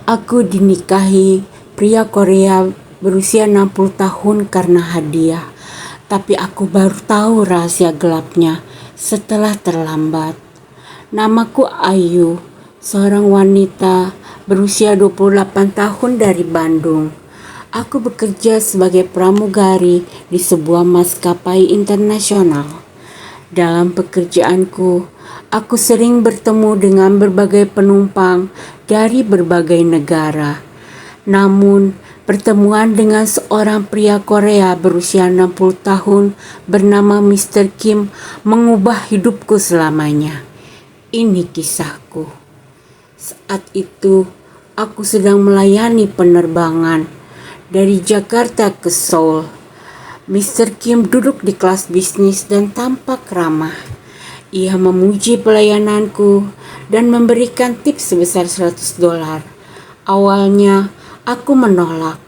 Aku dinikahi pria Korea berusia 60 tahun karena hadiah. Tapi aku baru tahu rahasia gelapnya setelah terlambat. Namaku Ayu, seorang wanita berusia 28 tahun dari Bandung. Aku bekerja sebagai pramugari di sebuah maskapai internasional. Dalam pekerjaanku, aku sering bertemu dengan berbagai penumpang dari berbagai negara. Namun, pertemuan dengan seorang pria Korea berusia 60 tahun bernama Mr. Kim mengubah hidupku selamanya. Ini kisahku. Saat itu, aku sedang melayani penerbangan dari Jakarta ke Seoul. Mr. Kim duduk di kelas bisnis dan tampak ramah. Ia memuji pelayananku dan memberikan tips sebesar $100. Awalnya, aku menolak.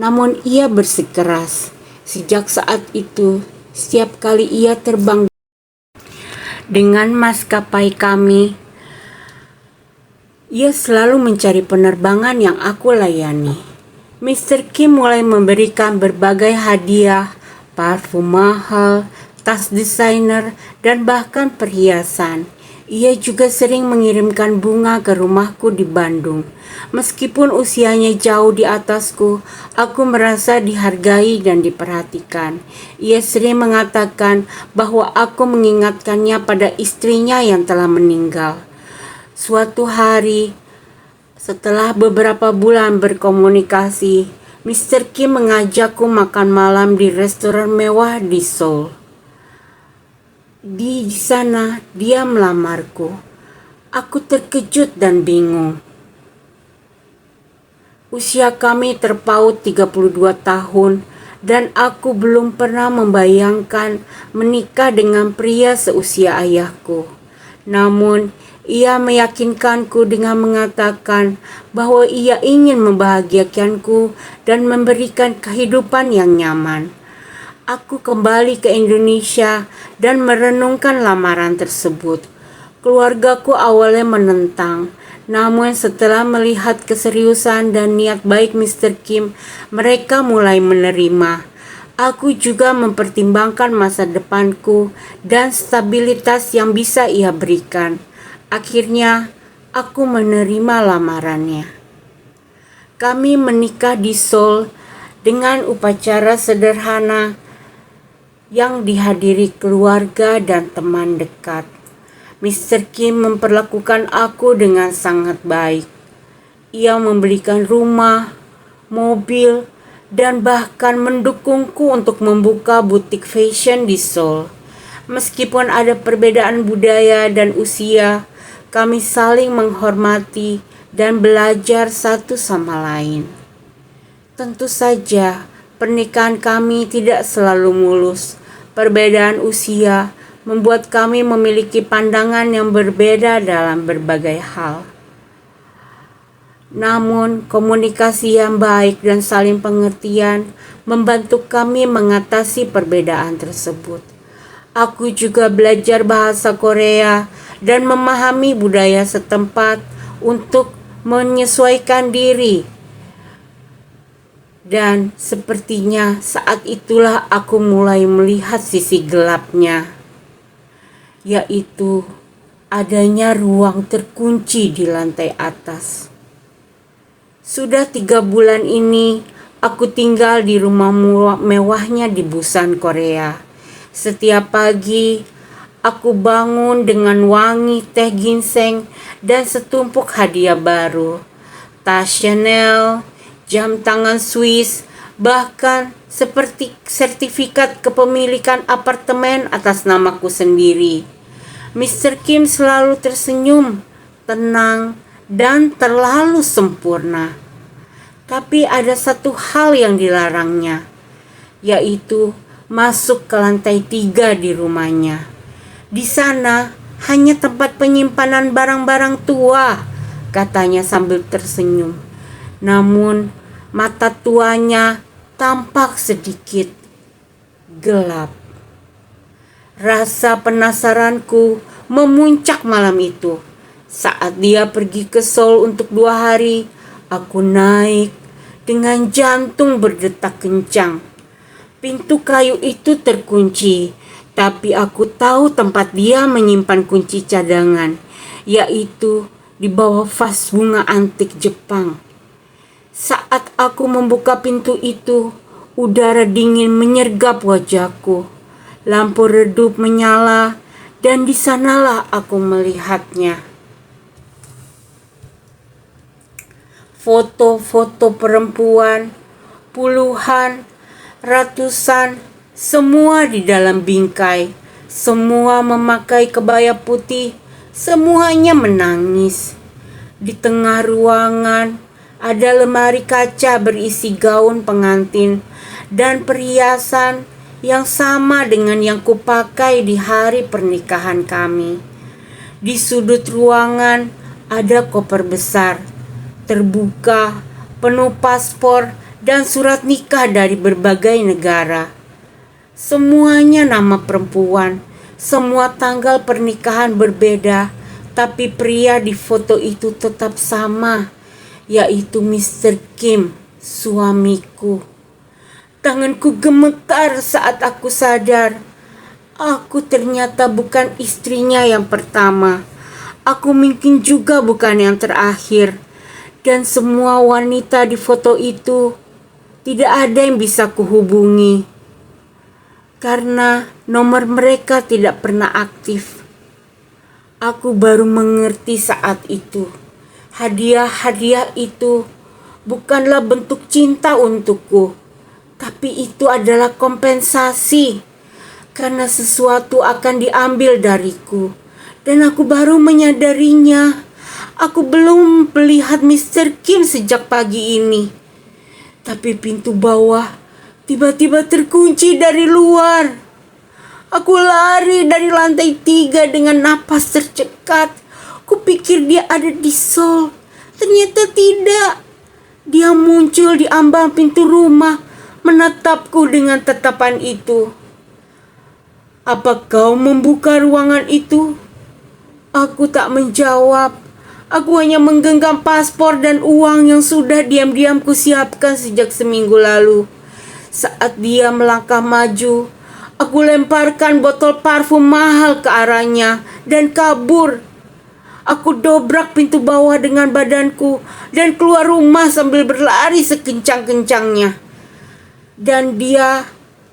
Namun ia bersikeras. Sejak saat itu, setiap kali ia terbang dengan maskapai kami, ia selalu mencari penerbangan yang aku layani. Mr. Kim mulai memberikan berbagai hadiah, parfum mahal, tas desainer, dan bahkan perhiasan. Ia juga sering mengirimkan bunga ke rumahku di Bandung. Meskipun usianya jauh di atasku, aku merasa dihargai dan diperhatikan. Ia sering mengatakan bahwa aku mengingatkannya pada istrinya yang telah meninggal. Suatu hari, setelah beberapa bulan berkomunikasi, Mr. Kim mengajakku makan malam di restoran mewah di Seoul. Di sana, dia melamarku. Aku terkejut dan bingung. Usia kami terpaut 32 tahun dan aku belum pernah membayangkan menikah dengan pria seusia ayahku. Namun, ia meyakinkanku dengan mengatakan bahwa ia ingin membahagiakanku dan memberikan kehidupan yang nyaman. Aku kembali ke Indonesia dan merenungkan lamaran tersebut. Keluargaku awalnya menentang, namun setelah melihat keseriusan dan niat baik Mr. Kim, mereka mulai menerima. Aku juga mempertimbangkan masa depanku dan stabilitas yang bisa ia berikan. Akhirnya, aku menerima lamarannya. Kami menikah di Seoul dengan upacara sederhana yang dihadiri keluarga dan teman dekat. Mr. Kim memperlakukan aku dengan sangat baik. Ia membelikan rumah, mobil, dan bahkan mendukungku untuk membuka butik fashion di Seoul. Meskipun ada perbedaan budaya dan usia, kami saling menghormati dan belajar satu sama lain. Tentu saja, pernikahan kami tidak selalu mulus. Perbedaan usia membuat kami memiliki pandangan yang berbeda dalam berbagai hal. Namun, komunikasi yang baik dan saling pengertian membantu kami mengatasi perbedaan tersebut. Aku juga belajar bahasa Korea dan memahami budaya setempat untuk menyesuaikan diri. Dan sepertinya saat itulah aku mulai melihat sisi gelapnya, yaitu adanya ruang terkunci di lantai atas. Sudah 3 bulan ini aku tinggal di rumah mewahnya di Busan, Korea. Setiap pagi, aku bangun dengan wangi teh ginseng dan setumpuk hadiah baru. Tas Chanel, jam tangan Swiss, bahkan seperti sertifikat kepemilikan apartemen atas namaku sendiri. Mr. Kim selalu tersenyum, tenang, dan terlalu sempurna. Tapi ada satu hal yang dilarangnya, yaitu masuk ke lantai 3 di rumahnya. Di sana hanya tempat penyimpanan barang-barang tua, katanya sambil tersenyum. Namun mata tuanya tampak sedikit gelap. Rasa penasaranku memuncak malam itu. Saat dia pergi ke Seoul untuk 2 hari, Aku naik dengan jantung berdetak kencang. Pintu kayu itu terkunci, tapi aku tahu tempat dia menyimpan kunci cadangan, yaitu di bawah vas bunga antik Jepang. Saat aku membuka pintu itu, udara dingin menyergap wajahku. Lampu redup menyala, dan di sanalah aku melihatnya. Foto-foto perempuan, puluhan, ratusan, semua di dalam bingkai, semua memakai kebaya putih, semuanya menangis. Di tengah ruangan ada lemari kaca berisi gaun pengantin dan perhiasan yang sama dengan yang kupakai di hari pernikahan kami. Di sudut ruangan ada koper besar, terbuka, penuh paspor dan surat nikah dari berbagai negara. Semuanya nama perempuan, semua tanggal pernikahan berbeda, tapi pria di foto itu tetap sama, yaitu Mr. Kim, suamiku. Tanganku gemetar saat aku sadar, aku ternyata bukan istrinya yang pertama. Aku mungkin juga bukan yang terakhir. Dan semua wanita di foto itu tidak ada yang bisa kuhubungi karena nomor mereka tidak pernah aktif. Aku baru mengerti saat itu, hadiah-hadiah itu bukanlah bentuk cinta untukku, tapi itu adalah kompensasi karena sesuatu akan diambil dariku, dan aku baru menyadarinya. Aku belum melihat Mr. Kim sejak pagi ini. Tapi pintu bawah tiba-tiba terkunci dari luar. Aku lari dari lantai 3 dengan napas tercekat. Kupikir dia ada di Seoul. Ternyata tidak. Dia muncul di ambang pintu rumah, menatapku dengan tatapan itu. Apa kau membuka ruangan itu? Aku tak menjawab. Aku hanya menggenggam paspor dan uang yang sudah diam-diam kusiapkan sejak seminggu lalu. Saat dia melangkah maju, aku lemparkan botol parfum mahal ke arahnya dan kabur. Aku dobrak pintu bawah dengan badanku dan keluar rumah sambil berlari sekencang-kencangnya. Dan dia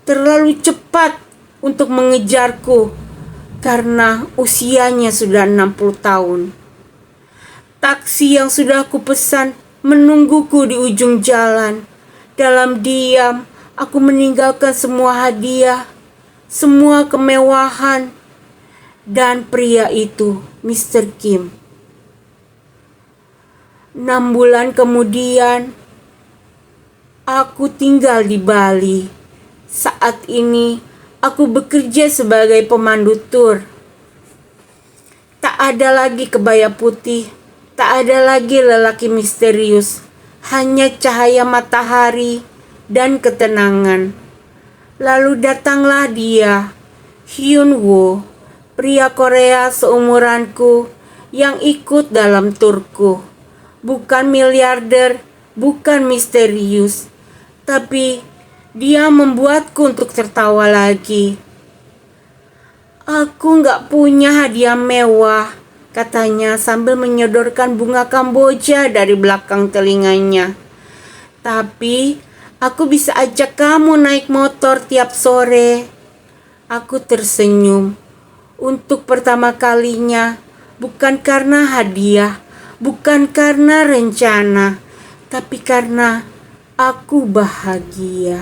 terlalu cepat untuk mengejarku karena usianya sudah 60 tahun. Taksi yang sudah aku pesan menungguku di ujung jalan. Dalam diam, aku meninggalkan semua hadiah, semua kemewahan, dan pria itu, Mr. Kim. 6 bulan kemudian, aku tinggal di Bali. Saat ini, aku bekerja sebagai pemandu tur. Tak ada lagi kebaya putih. Tak ada lagi lelaki misterius, hanya cahaya matahari dan ketenangan. Lalu datanglah dia, Hyun Woo, pria Korea seumuranku yang ikut dalam turku. Bukan miliarder, bukan misterius, tapi dia membuatku untuk tertawa lagi. Aku gak punya hadiah mewah, katanya sambil menyodorkan bunga Kamboja dari belakang telinganya. Tapi aku bisa ajak kamu naik motor tiap sore. Aku tersenyum. Untuk pertama kalinya, bukan karena hadiah, bukan karena rencana, tapi karena aku bahagia.